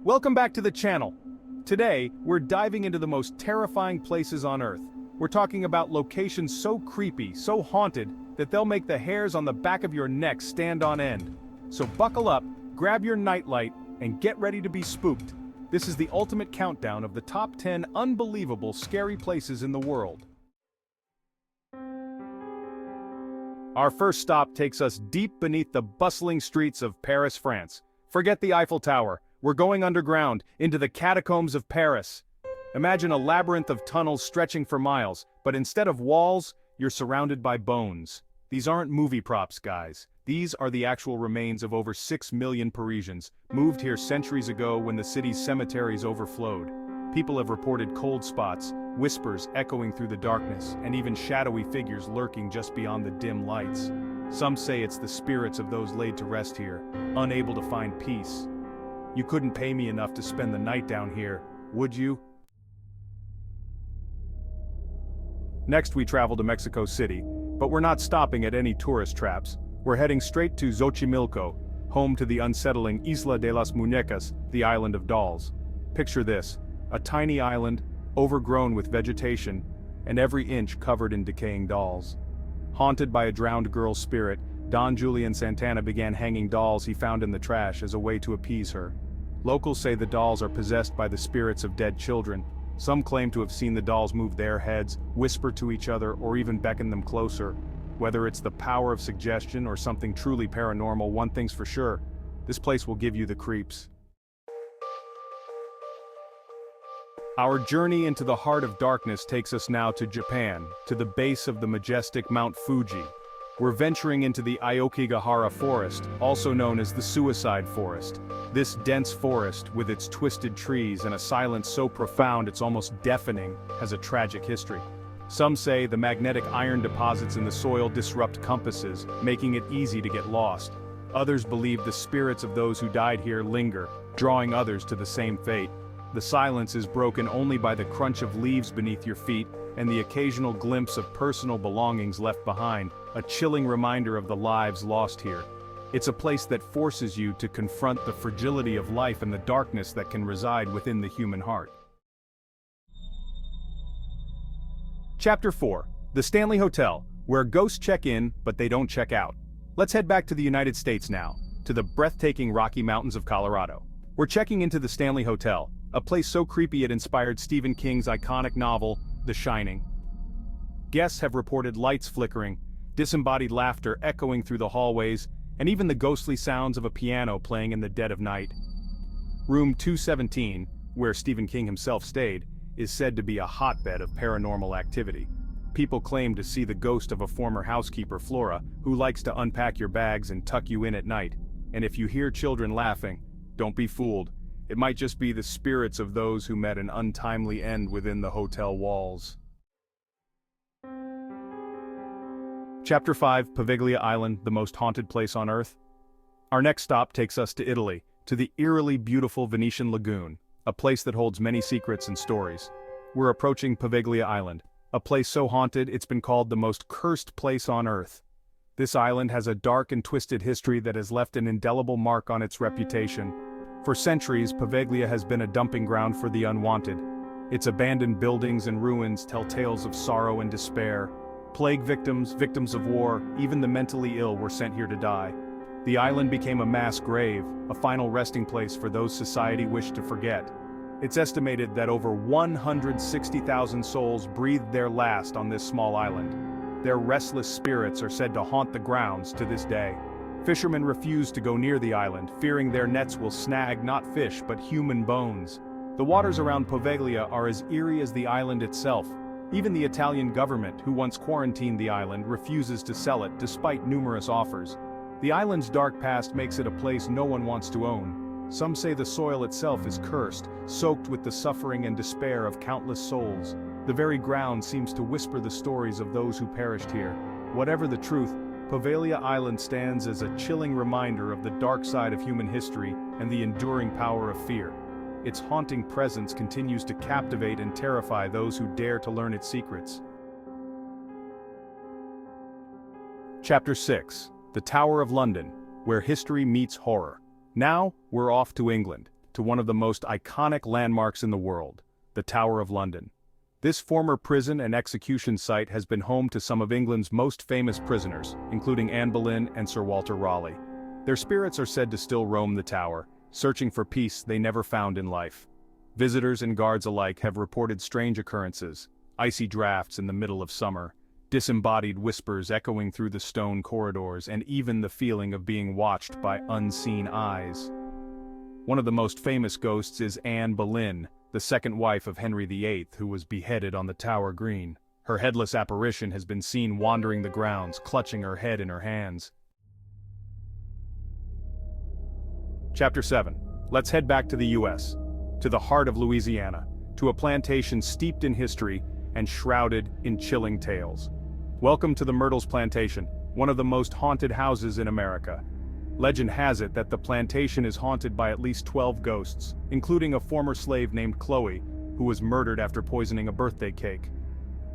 Welcome back to the channel. Today, we're diving into the most terrifying places on Earth. We're talking about locations so creepy, so haunted, that they'll make the hairs on the back of your neck stand on end. So buckle up, grab your nightlight, and get ready to be spooked. This is the ultimate countdown of the top 10 unbelievable scary places in the world. Our first stop takes us deep beneath the bustling streets of Paris, France. Forget the Eiffel Tower. We're going underground, into the catacombs of Paris. Imagine a labyrinth of tunnels stretching for miles, but instead of walls, you're surrounded by bones. These aren't movie props, guys. These are the actual remains of over 6 million Parisians, moved here centuries ago when the city's cemeteries overflowed. People have reported cold spots, whispers echoing through the darkness, and even shadowy figures lurking just beyond the dim lights. Some say it's the spirits of those laid to rest here, unable to find peace. You couldn't pay me enough to spend the night down here, would you? Next we travel to Mexico City, but we're not stopping at any tourist traps. We're heading straight to Xochimilco, home to the unsettling Isla de las Muñecas, the island of dolls. Picture this, a tiny island, overgrown with vegetation, and every inch covered in decaying dolls. Haunted by a drowned girl's spirit, Don Julian Santana began hanging dolls he found in the trash as a way to appease her. Locals say the dolls are possessed by the spirits of dead children. Some claim to have seen the dolls move their heads, whisper to each other, or even beckon them closer. Whether it's the power of suggestion or something truly paranormal, one thing's for sure: this place will give you the creeps. Our journey into the heart of darkness takes us now to Japan, to the base of the majestic Mount Fuji. We're venturing into the Aokigahara Forest, also known as the Suicide Forest. This dense forest, with its twisted trees and a silence so profound it's almost deafening, has a tragic history. Some say the magnetic iron deposits in the soil disrupt compasses, making it easy to get lost. Others believe the spirits of those who died here linger, drawing others to the same fate. The silence is broken only by the crunch of leaves beneath your feet and the occasional glimpse of personal belongings left behind, a chilling reminder of the lives lost here. It's a place that forces you to confront the fragility of life and the darkness that can reside within the human heart. Chapter 4. The Stanley Hotel, where ghosts check in, but they don't check out. Let's head back to the United States now, to the breathtaking Rocky Mountains of Colorado. We're checking into the Stanley Hotel, a place so creepy it inspired Stephen King's iconic novel, The Shining. Guests have reported lights flickering, disembodied laughter echoing through the hallways, and even the ghostly sounds of a piano playing in the dead of night. Room 217, where Stephen King himself stayed, is said to be a hotbed of paranormal activity. People claim to see the ghost of a former housekeeper, Flora, who likes to unpack your bags and tuck you in at night. And if you hear children laughing, don't be fooled. It might just be the spirits of those who met an untimely end within the hotel walls. Chapter 5. Poveglia Island, the most haunted place on Earth. Our next stop takes us to Italy, to the eerily beautiful Venetian lagoon, a place that holds many secrets and stories. We're approaching Poveglia Island, a place so haunted it's been called the most cursed place on Earth. This island has a dark and twisted history that has left an indelible mark on its reputation. For centuries, Poveglia has been a dumping ground for the unwanted. Its abandoned buildings and ruins tell tales of sorrow and despair. Plague victims, victims of war, even the mentally ill were sent here to die. The island became a mass grave, a final resting place for those society wished to forget. It's estimated that over 160,000 souls breathed their last on this small island. Their restless spirits are said to haunt the grounds to this day. Fishermen refuse to go near the island, fearing their nets will snag not fish but human bones. The waters around Poveglia are as eerie as the island itself. Even the Italian government, who once quarantined the island, refuses to sell it despite numerous offers. The island's dark past makes it a place no one wants to own. Some say the soil itself is cursed, soaked with the suffering and despair of countless souls. The very ground seems to whisper the stories of those who perished here. Whatever the truth, Poveglia Island stands as a chilling reminder of the dark side of human history and the enduring power of fear. Its haunting presence continues to captivate and terrify those who dare to learn its secrets. Chapter 6. The Tower of London, where history meets horror. Now, we're off to England, to one of the most iconic landmarks in the world, the Tower of London. This former prison and execution site has been home to some of England's most famous prisoners, including Anne Boleyn and Sir Walter Raleigh. Their spirits are said to still roam the tower, searching for peace they never found in life. Visitors and guards alike have reported strange occurrences: icy drafts in the middle of summer, disembodied whispers echoing through the stone corridors, and even the feeling of being watched by unseen eyes. One of the most famous ghosts is Anne Boleyn, the second wife of Henry VIII, who was beheaded on the Tower Green. Her headless apparition has been seen wandering the grounds, clutching her head in her hands. Chapter 7. Let's head back to the US, to the heart of Louisiana, to a plantation steeped in history and shrouded in chilling tales. Welcome to the Myrtles Plantation, one of the most haunted houses in America. Legend has it that the plantation is haunted by at least 12 ghosts, including a former slave named Chloe, who was murdered after poisoning a birthday cake.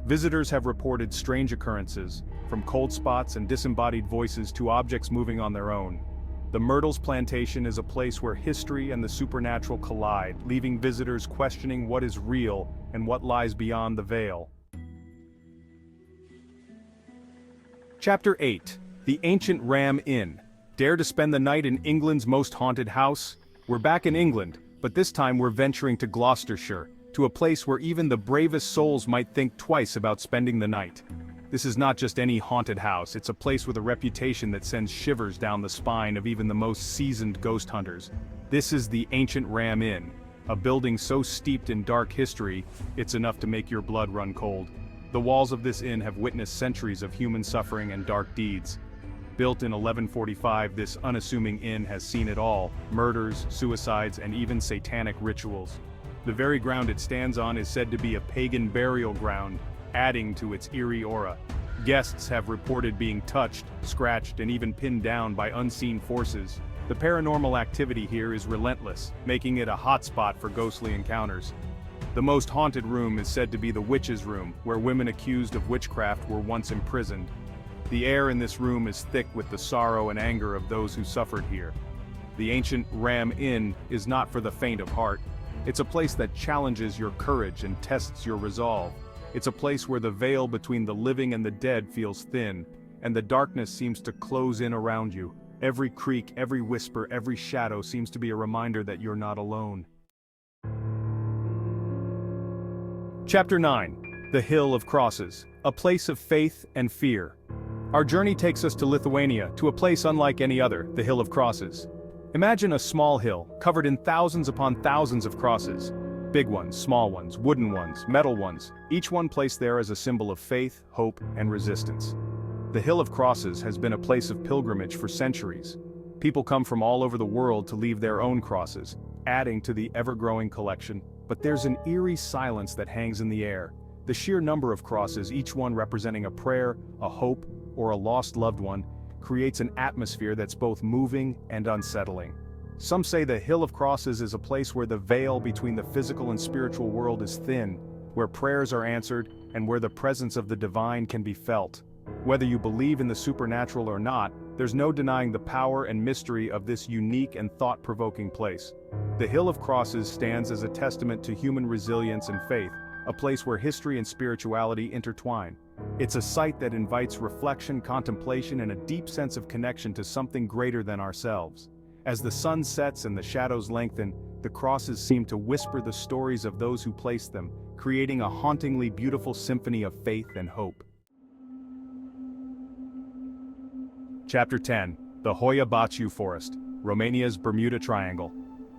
Visitors have reported strange occurrences, from cold spots and disembodied voices to objects moving on their own. The Myrtles Plantation is a place where history and the supernatural collide, leaving visitors questioning what is real and what lies beyond the veil. Chapter 8. The Ancient Ram Inn. Dare to spend the night in England's most haunted house? We're back in England, but this time we're venturing to Gloucestershire, to a place where even the bravest souls might think twice about spending the night. This is not just any haunted house, it's a place with a reputation that sends shivers down the spine of even the most seasoned ghost hunters. This is the Ancient Ram Inn, a building so steeped in dark history, it's enough to make your blood run cold. The walls of this inn have witnessed centuries of human suffering and dark deeds. Built in 1145, this unassuming inn has seen it all: murders, suicides, and even satanic rituals. The very ground it stands on is said to be a pagan burial ground, adding to its eerie aura. Guests have reported being touched, scratched, and even pinned down by unseen forces. The paranormal activity here is relentless, making it a hotspot for ghostly encounters. The most haunted room is said to be the witch's room, where women accused of witchcraft were once imprisoned. The air in this room is thick with the sorrow and anger of those who suffered here. The Ancient Ram Inn is not for the faint of heart. It's a place that challenges your courage and tests your resolve. It's a place where the veil between the living and the dead feels thin, and the darkness seems to close in around you. Every creak, every whisper, every shadow seems to be a reminder that you're not alone. Chapter 9. The Hill of Crosses, a place of faith and fear. Our journey takes us to Lithuania, to a place unlike any other, the Hill of Crosses. Imagine a small hill, covered in thousands upon thousands of crosses. Big ones, small ones, wooden ones, metal ones, each one placed there as a symbol of faith, hope, and resistance. The Hill of Crosses has been a place of pilgrimage for centuries. People come from all over the world to leave their own crosses, adding to the ever-growing collection. But there's an eerie silence that hangs in the air. The sheer number of crosses, each one representing a prayer, a hope, or a lost loved one, creates an atmosphere that's both moving and unsettling. Some say the Hill of Crosses is a place where the veil between the physical and spiritual world is thin, where prayers are answered, and where the presence of the divine can be felt. Whether you believe in the supernatural or not, there's no denying the power and mystery of this unique and thought-provoking place. The Hill of Crosses stands as a testament to human resilience and faith, a place where history and spirituality intertwine. It's a site that invites reflection, contemplation, and a deep sense of connection to something greater than ourselves. As the sun sets and the shadows lengthen, the crosses seem to whisper the stories of those who placed them, creating a hauntingly beautiful symphony of faith and hope. Chapter 10. The Hoia Baciu Forest, Romania's Bermuda Triangle.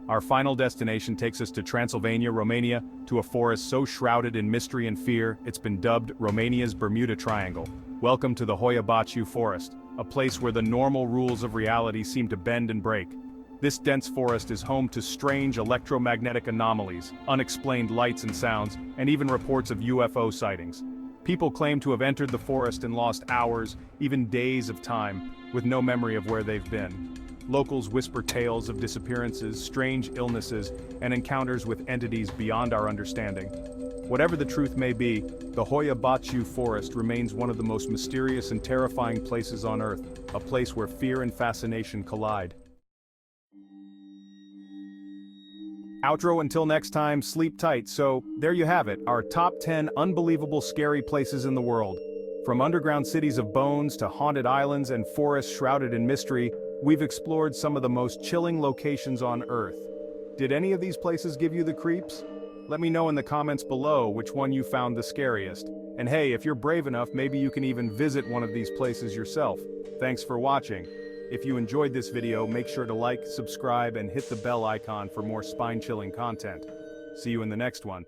Our final destination takes us to Transylvania, Romania, to a forest so shrouded in mystery and fear, it's been dubbed Romania's Bermuda Triangle. Welcome to the Hoia Baciu Forest, a place where the normal rules of reality seem to bend and break. This dense forest is home to strange electromagnetic anomalies, unexplained lights and sounds, and even reports of UFO sightings. People claim to have entered the forest and lost hours, even days of time, with no memory of where they've been. Locals whisper tales of disappearances, strange illnesses, and encounters with entities beyond our understanding. Whatever the truth may be, the Hoia Baciu Forest remains one of the most mysterious and terrifying places on Earth, a place where fear and fascination collide. Outro until next time, sleep tight. So, there you have it, our top 10 unbelievable scary places in the world. From underground cities of bones to haunted islands and forests shrouded in mystery, we've explored some of the most chilling locations on Earth. Did any of these places give you the creeps? Let me know in the comments below which one you found the scariest. And hey, if you're brave enough, maybe you can even visit one of these places yourself. Thanks for watching. If you enjoyed this video, make sure to like, subscribe, and hit the bell icon for more spine-chilling content. See you in the next one.